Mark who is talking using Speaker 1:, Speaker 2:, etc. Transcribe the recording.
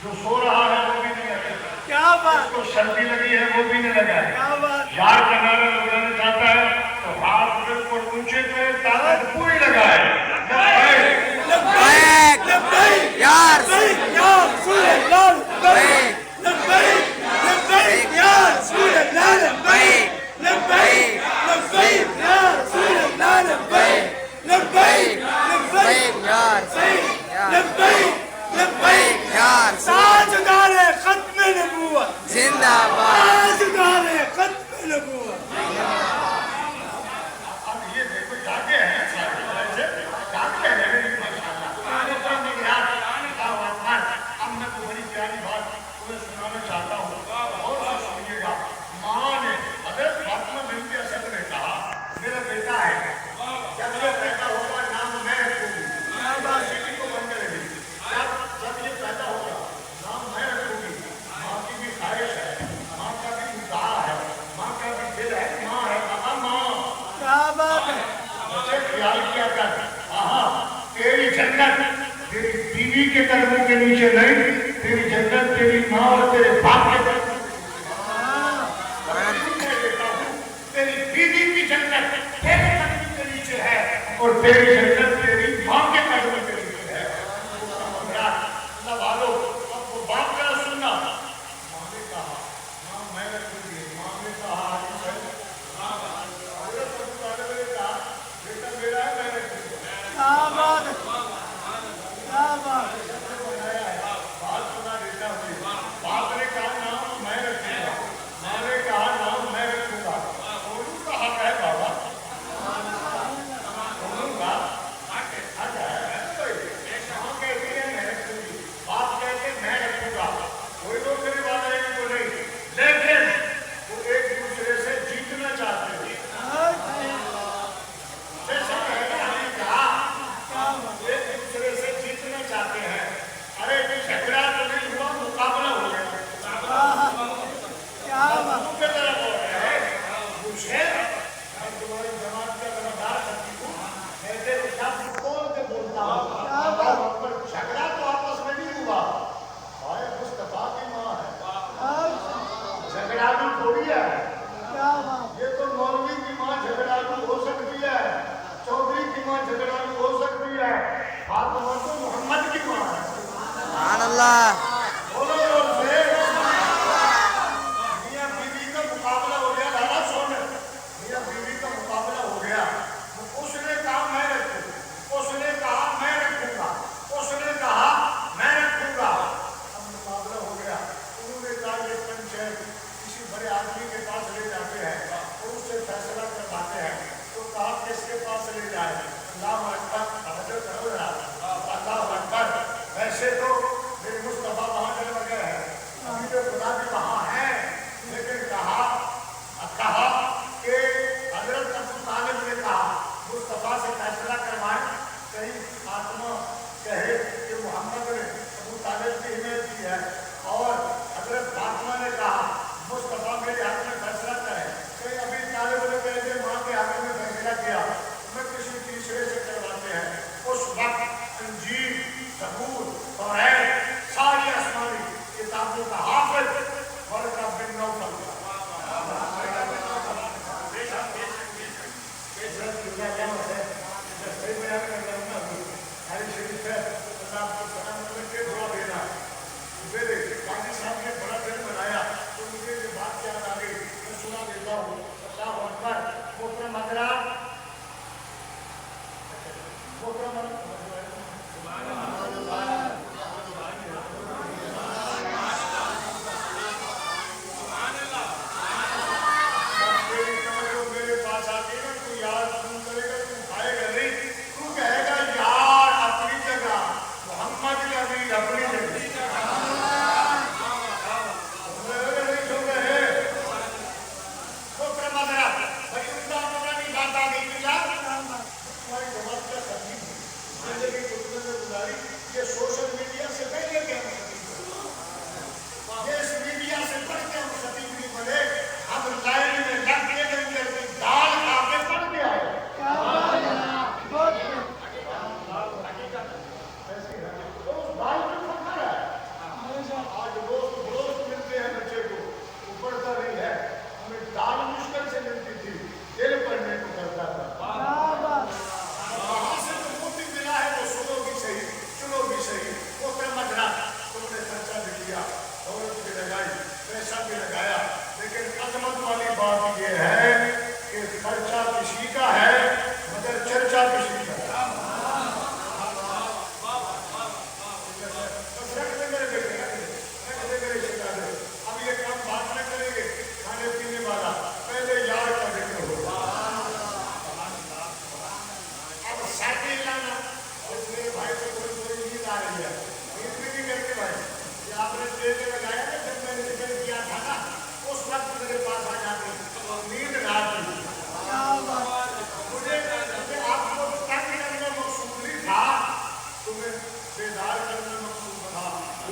Speaker 1: جو سو رہا ہے وہ بھی نہیں لگے،
Speaker 2: کیا بات،
Speaker 1: جس کو سردی لگی ہے وہ بھی نہیں لگائے.
Speaker 2: کیا بات.
Speaker 1: یار کا نعرہ لگانا چاہتا ہے تو ہاتھ بالکل اونچے کرے تاکہ پوری لگائے.
Speaker 2: لبیک لبیک یا رسول اللہ لبیک لبیک لبیک یا رسول اللہ لبیک لبیک لبیک یا رسول اللہ لبیک لبیک لبیک یا لبیک لبیک یا تاجدار ختم نبوت زندہ باد، تاجدار ختم نبوت.
Speaker 1: اب یہ دیکھو جاگے ہیں جاگے ہیں اب میں تو بڑی پیاری بات تمہیں سنانا چاہتا ہوں اور سنیے گا. ماں نے حضرت فاطمہ بنت اسد نے کہا میرا بیٹا ہے جب یہ پیدا ہوگا نام میں رکھوں گی، کسی کو بن کرے گی. جب یہ پیدا ہوگا نام میں رکھوں گی. ماں کی بھی خواہش ہے، ماں کا بھی مدعا ہے، ماں کا بھی دل ہے، ماں ہے کہا ماں
Speaker 2: کیا بات ہے.
Speaker 1: مجھے خیال کیا کر. تیری جنت تیری بیوی کے قدموں کے نیچے نہیں، تیری جنت تیری ماں اور تیرے باپ کے قدموں کے نیچے. تیری بیوی کی جنت تیرے قدموں کے نیچے ہے اور تیری جنت تیری ماں کے قدموں کے نیچے ہے. اللہ والو اب وہ باپ کا سننا. ماں نے کہا ماں میں رکھوں گی. ماں نے کہا بیٹا میرا ہے میں رکھوں گی.
Speaker 2: کیا بات ہے، کیا بات.
Speaker 1: بات سنا دیتا ہوں. باپ نے کہا نام میں رکھوں گا، ماں نے کہا نام میں رکھوں گا. دونوں کا حق ہے بابا، دونوں کا حق ہے. ماں کہتی ہے میں رکھوں گی، باپ کہتے ہیں میں رکھوں گا. کوئی دوسری بات ہے ان کو نہیں، لیکن وہ ایک دوسرے سے جیتنا چاہتے ہیں. جیسا کہ ہم نے کہا ایک دوسرے سے جیتنا چاہتے ہیں. ارے جھگڑا تو نہیں ہوا، مقابلہ ہو گیا.
Speaker 2: کیا بات.
Speaker 1: کی طرف ہو گیا ہے. مجھے میں تمہاری جماعت کا ذمہ سکتی ہوں، میں تیرے ساتھ کون سے بولتا ہوں. پر جھگڑا تو آپس میں نہیں ہوا. بھائی مصطفیٰ کی ماں ہے، جھگڑالو تھوڑی ہے. یہ تو مولوی کی ماں جھگڑالو ہو سکتی ہے، چودھری کی ماں جھگڑالو ہو سکتی ہے. فاطمہ تو محمد کی ماں ہے.
Speaker 2: سبحان اللہ.
Speaker 1: بولو زور سے. میاں بیوی کا مقابلہ ہو گیا. دادا سن، میاں بیوی کا مقابلہ ہو گیا. اس نے کہا میں رکھوں، اس نے کہا میں رکھوں گا، اس نے کہا میں رکھوں گا. اب مقابلہ ہو گیا. انہوں نے کہا یہ پنچایت کسی بڑے آدمی کے پاس لے جاتے ہیں اور اس سے فیصلہ کرواتے ہیں. تو کہا کس کے پاس لے جائے. اللہ اکبر، حضرت اللہ اکبر. ویسے تو میرے مصطفیٰ وہاں چل گئے ہیں، ابھی تو خدا بھی وہاں ہے، لیکن کہا کہ حضرت ابو طالب نے کہا مصطفیٰ سے فیصلہ کروائیں. کہیں فاطمہ کہے کہ محمد نے ابو طالب کی حمایت کی ہے، اور حضرت فاطمہ نے کہا مصطفیٰ میرے حق میں فیصلہ کرے. کہیں ابھی طالب نے کہہ دیا ماں کے حق میں فیصلہ کیا، میں کسی تیسرے سے کرواتے ہیں. اس وقت انجیل، زبور، تورات، ساری آسمانی کتابوں کا حافظ ورقہ بن نوفل تھا. شریف ہے، اللہ آپ کو سلام کر کے دعا دینا.